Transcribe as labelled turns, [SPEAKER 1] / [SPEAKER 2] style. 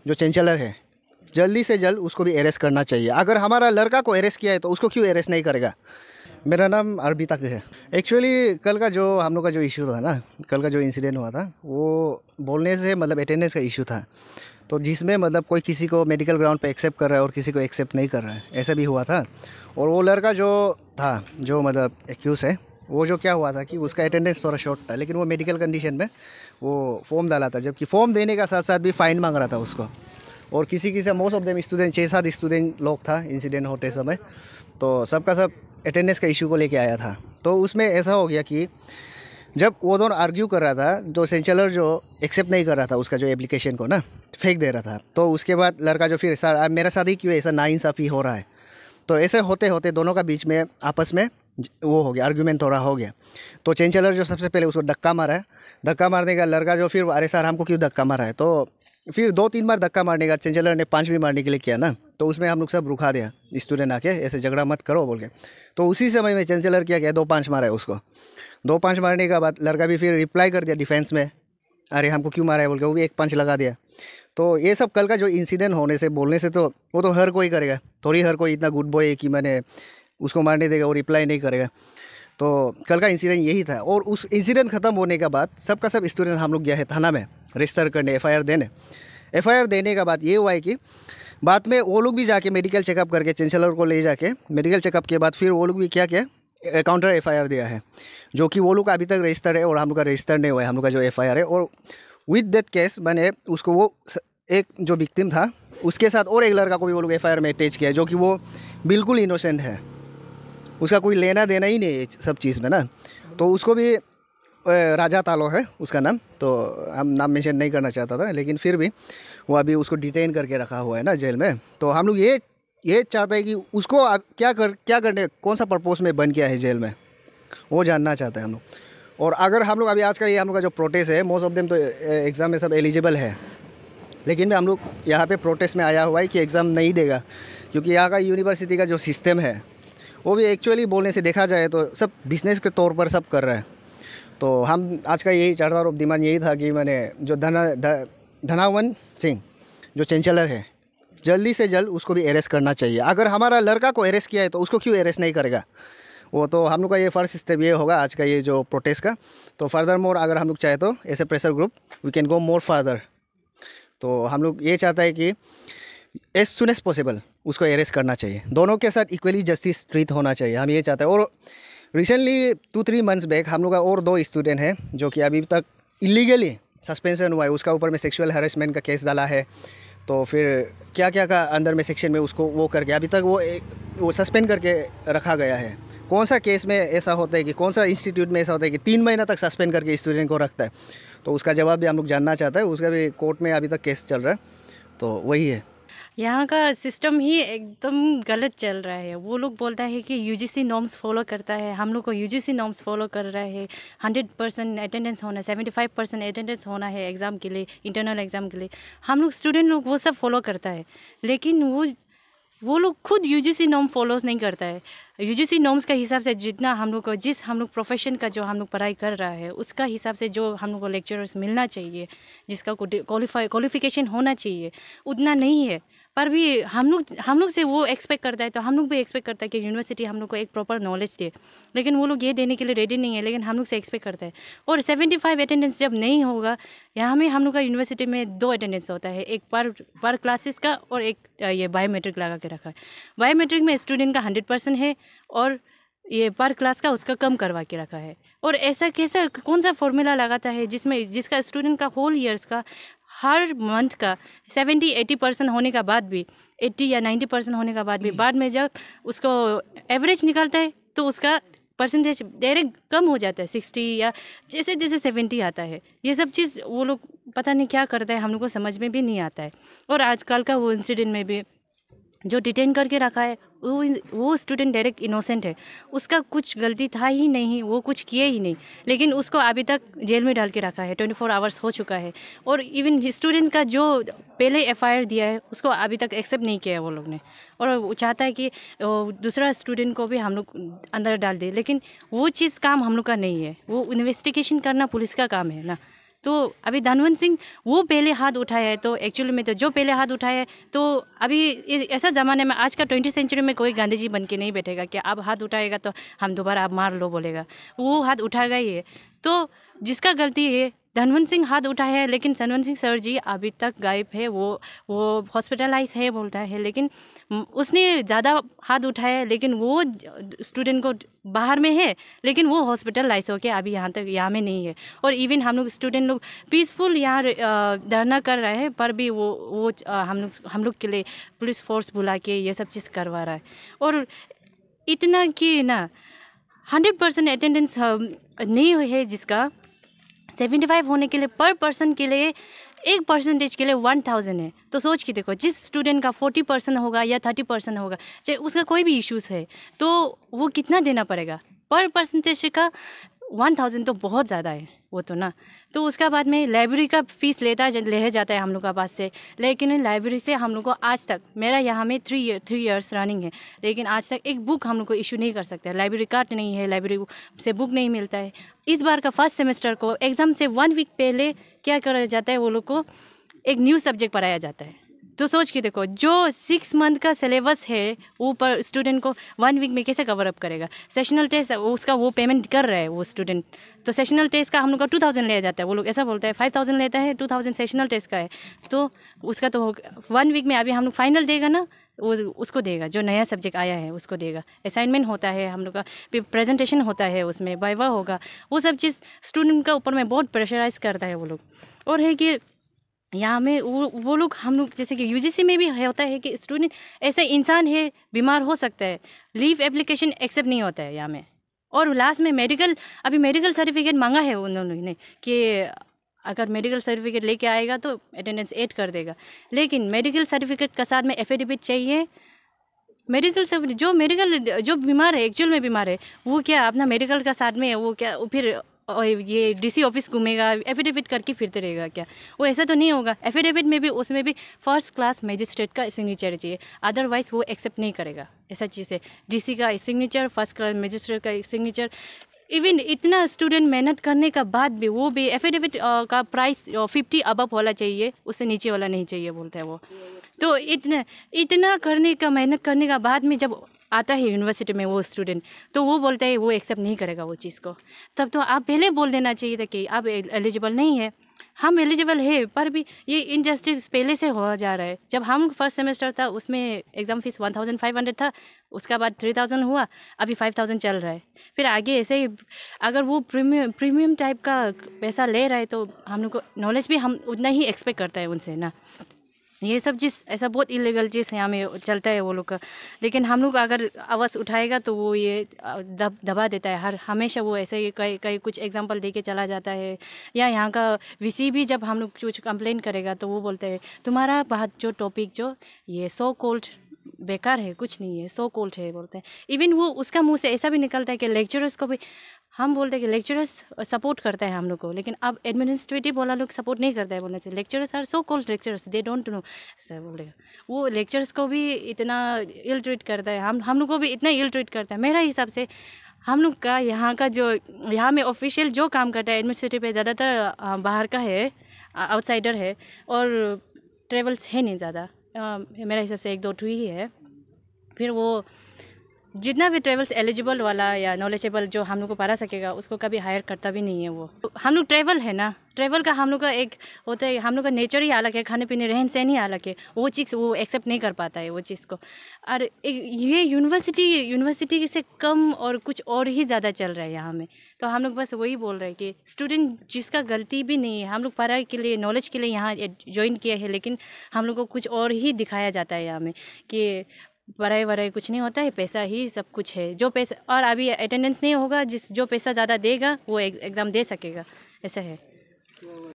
[SPEAKER 1] जो चैंसलर है, जल्दी से जल्द उसको भी अरेस्ट करना चाहिए। अगर हमारा लड़का को अरेस्ट किया है तो उसको क्यों अरेस्ट नहीं करेगा। मेरा नाम अर्बिता है। एक्चुअली कल का जो हम लोग का जो इशू था ना, कल का जो इंसिडेंट हुआ था, वो बोलने से मतलब अटेंडेंस का इशू था। तो जिसमें मतलब कोई किसी को मेडिकल ग्राउंड पे एक्सेप्ट कर रहा है और किसी को एक्सेप्ट नहीं कर रहा है, ऐसा भी हुआ था। और वो लड़का जो था, जो मतलब एक्यूज़ है, वो जो क्या हुआ था कि उसका अटेंडेंस थोड़ा शॉर्ट था, लेकिन वो मेडिकल कंडीशन में वो फॉर्म डाला था, जबकि फॉर्म देने का साथ साथ भी फ़ाइन मांग रहा था उसको। और किसी से most of them student, 6-7 student लोग था इंसिडेंट होते समय, तो सबका सब अटेंडेंस का इशू को लेके आया था। तो उसमें ऐसा हो गया कि जब वो दोनों आर्ग्यू कर रहा था, जो चैंसलर जो एक्सेप्ट नहीं कर रहा था उसका जो एप्लीकेशन को ना, फेंक दे रहा था, तो उसके बाद लड़का जो फिर सर मेरा साथ ही क्यों ऐसा नाइंसाफ़ी हो रहा है। तो ऐसे होते होते दोनों का बीच में आपस में वो हो गया, आर्ग्यूमेंट थोड़ा हो गया। तो चैंसलर जो सबसे पहले उसको धक्का मारा है, धक्का मारने का लड़का जो फिर अरे सर हमको क्यों धक्का मारा है, तो फिर 2-3 बार धक्का मारने का चैंसलर ने 5वीं मारने के लिए किया ना, तो उसमें हम लोग सब रुका दिया, स्टूडेंट आके ऐसे झगड़ा मत करो बोल के। तो उसी समय में चैंसलर क्या किया, 2-5 मारा है उसको। 2-5 मारने के बाद लड़का भी फिर रिप्लाई कर दिया डिफेंस में, अरे हमको क्यों मारा है बोल के, वो भी एक पंच लगा दिया। तो ये सब कल का जो इंसिडेंट होने से, बोलने से तो वो तो हर कोई करेगा, थोड़ी हर कोई इतना गुड बॉय है कि मैंने उसको मारने देगा, वो रिप्लाई नहीं करेगा। तो कल का इंसिडेंट यही था। और उस इंसिडेंट ख़त्म होने के बाद सबका सब स्टूडेंट हम लोग गया है थाना में रजिस्टर करने, एफआईआर देने का बाद ये हुआ है कि बाद में वो लोग भी जाके मेडिकल चेकअप करके, चैंसलर को ले जाके मेडिकल चेकअप के बाद फिर वो लोग भी क्या किया, काउंटर एफआईआर दिया है, जो कि वो लोग का अभी तक रजिस्टर है और हम लोग का रजिस्टर नहीं हुआ है, हम लोग का जो एफआईआर है। और विद दैट केस मैंने उसको, वो एक जो विक्टिम था उसके साथ और एक लड़का को भी वो लोग एफआईआर में अटैच किया है, जो कि वो बिल्कुल इनोसेंट है, उसका कोई लेना देना ही नहीं है सब चीज़ में ना। तो उसको भी राजा तालो है उसका नाम, तो हम नाम मेंशन नहीं करना चाहता था, लेकिन फिर भी वो अभी उसको डिटेन करके रखा हुआ है ना जेल में। तो हम लोग ये चाहते हैं कि उसको क्या करने, कौन सा पर्पस में बन गया है जेल में, वो जानना चाहते हैं हम लोग। और अगर हम लोग अभी आज का ये हम लोग का जो प्रोटेस्ट है, मोस्ट ऑफ देम तो एग्ज़ाम में सब एलिजिबल है, लेकिन भी हम लोग यहाँ पे प्रोटेस्ट में आया हुआ है कि एग्ज़ाम नहीं देगा, क्योंकि यहाँ का यूनिवर्सिटी का जो सिस्टम है वो भी एक्चुअली बोलने से देखा जाए तो सब बिजनेस के तौर पर सब कर रहे हैं। तो हम आज का यही चढ़ता और डिमांड यही था कि मैंने जो धनावन सिंह जो चैंसलर है, जल्दी से जल्द उसको भी अरेस्ट करना चाहिए। अगर हमारा लड़का को अरेस्ट किया है तो उसको क्यों अरेस्ट नहीं करेगा। वो तो हम लोग का ये फर्स्ट स्टेप ये होगा आज का ये जो प्रोटेस्ट का। तो फर्दर मोर अगर हम लोग चाहे तो as a pressure group we can go more further. तो हम लोग ये चाहता है कि एज सुन एज पॉसिबल उसको अरेस्ट करना चाहिए, दोनों के साथ इक्वली जस्टिस ट्रीट होना चाहिए, हम ये चाहते हैं। और रिसेंटली 2-3 मंथ्स बैक हम लोग का और 2 स्टूडेंट हैं जो कि अभी तक इलीगली सस्पेंशन हुआ है, उसका ऊपर में सेक्सुअल हैरेसमेंट का केस डाला है। तो फिर क्या क्या का अंदर में सेक्शन में उसको वो करके अभी तक वो सस्पेंड करके रखा गया है। कौन सा केस में ऐसा होता है कि, कौन सा इंस्टीट्यूट में ऐसा होता है कि 3 महीना तक सस्पेंड करके स्टूडेंट को रखता है। तो उसका जवाब भी हम लोग जानना चाहते हैं, उसका भी कोर्ट में अभी तक केस चल रहा है। तो वही है,
[SPEAKER 2] यहाँ का सिस्टम ही एकदम गलत चल रहा है। वो लोग बोलता है कि यूजीसी नॉर्म्स फॉलो करता है, हम लोग को यूजीसी नॉर्म्स फॉलो कर रहा है। 100% अटेंडेंस होना, 75% अटेंडेंस होना है एग्ज़ाम के लिए, इंटरनल एग्ज़ाम के लिए। हम लोग स्टूडेंट लोग वो सब फॉलो करता है, लेकिन वो लोग खुद यूजीसी नॉर्म फॉलोज नहीं करता है। यूजीसी नॉर्म्स का हिसाब से जितना हम लोग को, जिस हम लोग प्रोफेशन का जो हम लोग पढ़ाई कर रहा है उसका हिसाब से जो हम लोग को लेक्चरर्स मिलना चाहिए, जिसका क्वालिफिकेशन होना चाहिए, उतना नहीं है। पर भी हम लोग से वो एक्सपेक्ट करता है, तो हम लोग भी एक्सपेक्ट करता है कि यूनिवर्सिटी हम लोग को एक प्रॉपर नॉलेज दे, लेकिन वो लोग ये देने के लिए रेडी नहीं है, लेकिन हम लोग से एक्सपेक्ट करता है। और 75 अटेंडेंस जब नहीं होगा, यहाँ में हम लोग का यूनिवर्सिटी में 2 अटेंडेंस होता है, एक पर क्लासेस का और एक ये बायोमेट्रिक लगा के रखा है। बायोमेट्रिक में स्टूडेंट का 100% है और ये पर क्लास का उसका कम करवा के रखा है। और ऐसा कैसा, कौन सा फॉर्मूला लगाता है जिसका स्टूडेंट का होल ईयर्स का हर मंथ का 70-80% होने का बाद भी, 80 या 90% होने का बाद भी, बाद में जब उसको एवरेज निकलता है तो उसका परसेंटेज डायरेक्ट कम हो जाता है, 60 या जैसे जैसे 70 आता है। ये सब चीज़ वो लोग पता नहीं क्या करता है, हम लोग को समझ में भी नहीं आता है। और आजकल का वो इंसिडेंट में भी जो डिटेन करके रखा है, वो स्टूडेंट डायरेक्ट इनोसेंट है, उसका कुछ गलती था ही नहीं, वो कुछ किए ही नहीं, लेकिन उसको अभी तक जेल में डाल के रखा है। 24 आवर्स हो चुका है। और इवन स्टूडेंट का जो पहले एफआईआर दिया है उसको अभी तक एक्सेप्ट नहीं किया है वो लोग ने, और वो चाहता है कि दूसरा स्टूडेंट को भी हम लोग अंदर डाल दे, लेकिन वो चीज़ काम हम लोग का नहीं है, वो इन्वेस्टिगेशन करना पुलिस का काम है ना। तो अभी धनवंत सिंह वो पहले हाथ उठाया है, तो एक्चुअली में तो जो पहले हाथ उठाया है, तो अभी ऐसा ज़माने में आज का 20वीं सेंचुरी में कोई गांधी जी बन के नहीं बैठेगा कि आप हाथ उठाएगा तो हम दोबारा आप मार लो बोलेगा, वो हाथ उठाएगा ही है। तो जिसका गलती है, धनवंत सिंह हाथ उठाया है, लेकिन धनवंत सिंह सर जी अभी तक गायब है, वो हॉस्पिटलाइज है बोलता है, लेकिन उसने ज़्यादा हाथ उठाया है, लेकिन वो स्टूडेंट को बाहर में है, लेकिन वो हॉस्पिटलाइज होके अभी यहाँ में नहीं है। और इवन हम लोग स्टूडेंट लोग पीसफुल यहाँ धरना कर रहे हैं, पर भी वो हम लोग के लिए पुलिस फोर्स बुला के ये सब चीज़ करवा रहा है। और इतना कि ना 100% अटेंडेंस नहीं है, जिसका 75 होने के लिए पर पर्सन के लिए 1% के लिए 1000 है। तो सोच के देखो, जिस स्टूडेंट का 40% होगा या 30% होगा, चाहे उसका कोई भी इश्यूज़ है, तो वो कितना देना पड़ेगा पर परसेंटेज का? 1000 तो बहुत ज़्यादा है वो तो ना। तो उसका बाद में लाइब्रेरी का फ़ीस ले जाता है हम लोग का पास से, लेकिन लाइब्रेरी से हम लोग को आज तक, मेरा यहाँ में 3 इयर्स रनिंग है, लेकिन आज तक एक बुक हम लोग को इशू नहीं कर सकते। लाइब्रेरी कार्ड नहीं है, लाइब्रेरी से बुक नहीं मिलता है। इस बार का फर्स्ट सेमेस्टर को एग्ज़ाम से 1 वीक पहले क्या करा जाता है, वो लोग को एक न्यू सब्जेक्ट पढ़ाया जाता है। तो सोच के देखो, जो 6 मंथ का सिलेबस है वो पर स्टूडेंट को 1 वीक में कैसे कवर अप करेगा। सेशनल टेस्ट उसका वो पेमेंट कर रहा है वो स्टूडेंट, तो सेशनल टेस्ट का हम लोग का 2000 लिया जाता है, वो लोग ऐसा बोलता है 5000 लेता है, 2000 सेशनल टेस्ट का है। तो उसका तो 1 वीक में अभी हम लोग फाइनल देगा ना, वो उसको देगा, जो नया सब्जेक्ट आया है उसको देगा। असाइनमेंट होता है हम लोग का, प्रेजेंटेशन होता है, उसमें वाइवा होगा, वो सब चीज़ स्टूडेंट का ऊपर में बहुत प्रेशराइज करता है वो लोग। और है कि यहाँ में वो लोग, हम लोग जैसे कि यूजीसी में भी होता है कि स्टूडेंट ऐसे इंसान है, बीमार हो सकता है, लीव एप्लीकेशन एक्सेप्ट नहीं होता है यहाँ में। और लास्ट में अभी मेडिकल सर्टिफिकेट मांगा है उन्होंने ने कि अगर मेडिकल सर्टिफिकेट लेके आएगा तो अटेंडेंस ऐड कर देगा, लेकिन मेडिकल सर्टिफिकेट का साथ में एफिडेविट चाहिए। मेडिकल सर्टिफिकेट जो बीमार है, एक्चुअल में बीमार है, वो क्या अपना मेडिकल का साथ में वो क्या फिर और ये डीसी ऑफिस घूमेगा, एफिडेविट करके फिरते रहेगा क्या? वो ऐसा तो नहीं होगा। एफिडेविट में भी उसमें भी फर्स्ट क्लास मजिस्ट्रेट का सिग्नेचर चाहिए, अदरवाइज़ वो एक्सेप्ट नहीं करेगा। ऐसा चीज़ है, डीसी का सिग्नेचर, फर्स्ट क्लास मजिस्ट्रेट का सिग्नेचर। इवन इतना स्टूडेंट मेहनत करने का बाद भी वो भी एफिडेविट का प्राइस 50 अबव होना चाहिए, उससे नीचे वाला नहीं चाहिए बोलता है वो। तो इतना करने का, मेहनत करने का बाद में जब आता है यूनिवर्सिटी में वो स्टूडेंट, तो वो बोलता है वो एक्सेप्ट नहीं करेगा वो चीज़ को। तब तो आप पहले बोल देना चाहिए था कि आप एलिजिबल नहीं है। हम एलिजिबल है, पर भी ये इनजस्टिस पहले से हो जा रहा है। जब हम फर्स्ट सेमेस्टर था उसमें एग्ज़ाम फीस 1500 था, उसका बाद 3000 हुआ, अभी 5000 चल रहा है। फिर आगे ऐसे ही अगर वो प्रीमियम टाइप का पैसा ले रहा है, तो हम लोग को नॉलेज भी हम उतना ही एक्सपेक्ट करता है उनसे ना। ये सब चीज़ ऐसा बहुत इलीगल चीज़ यहाँ में चलता है वो लोग का, लेकिन हम लोग अगर आवाज़ उठाएगा तो वो ये दबा देता है। हमेशा वो ऐसे ही कई कुछ एग्जांपल दे के चला जाता है। या यहाँ का वीसी भी जब हम लोग कुछ कंप्लेन करेगा तो वो बोलते हैं तुम्हारा बात जो टॉपिक जो ये सो कोल्ड बेकार है, कुछ नहीं है, सो कोल्ड है बोलते हैं। इवन वो उसका मुँह से ऐसा भी निकलता है कि लेक्चरर्स को भी हम बोलते हैं कि लेक्चरर्स सपोर्ट करता है हम लोग को, लेकिन अब एडमिनिस्ट्रेटिव वाला लोग सपोर्ट नहीं करता है बोलना चाहिए। Lecturers are so called lecturers, they don't know, ऐसा बोलेगा। वो लेक्चरर्स को भी इतना इल ट्रीट करता है, हम लोग को भी इतना इल ट्रीट करता है। मेरा हिसाब से हम लोग का यहाँ का जो यहाँ में ऑफिशियल जो काम करता है एडमिनिस्ट्रेटिव पे, ज़्यादातर बाहर का है, आउटसाइडर है, और ट्रेवल्स है नहीं ज़्यादा। मेरा हिसाब से 1-2 ही है। फिर वो जितना भी ट्रेवल्स एलिजिबल वाला या नॉलेजेबल जो हम लोग को पढ़ा सकेगा उसको कभी हायर करता भी नहीं है वो। हम लोग ट्रेवल है ना, ट्रेवल का हम लोग का एक होता है, हम लोग का नेचर ही अलग है, खाने पीने रहन सहन ही अलग है। वो चीज़ वो एक्सेप्ट नहीं कर पाता है वो चीज़ को। और ये यूनिवर्सिटी से कम और कुछ और ही ज़्यादा चल रहा है यहाँ में। तो हम लोग बस वही बोल रहे हैं कि स्टूडेंट जिसका गलती भी नहीं है, हम लोग पढ़ाई के लिए, नॉलेज के लिए यहाँ ज्वाइन किया है, लेकिन हम लोग को कुछ और ही दिखाया जाता है यहाँ में कि पढ़ाई वढ़ाई कुछ नहीं होता है, पैसा ही सब कुछ है। जो पैसा, और अभी अटेंडेंस नहीं होगा, जो पैसा ज़्यादा देगा वो एग्ज़ाम दे सकेगा, ऐसा है।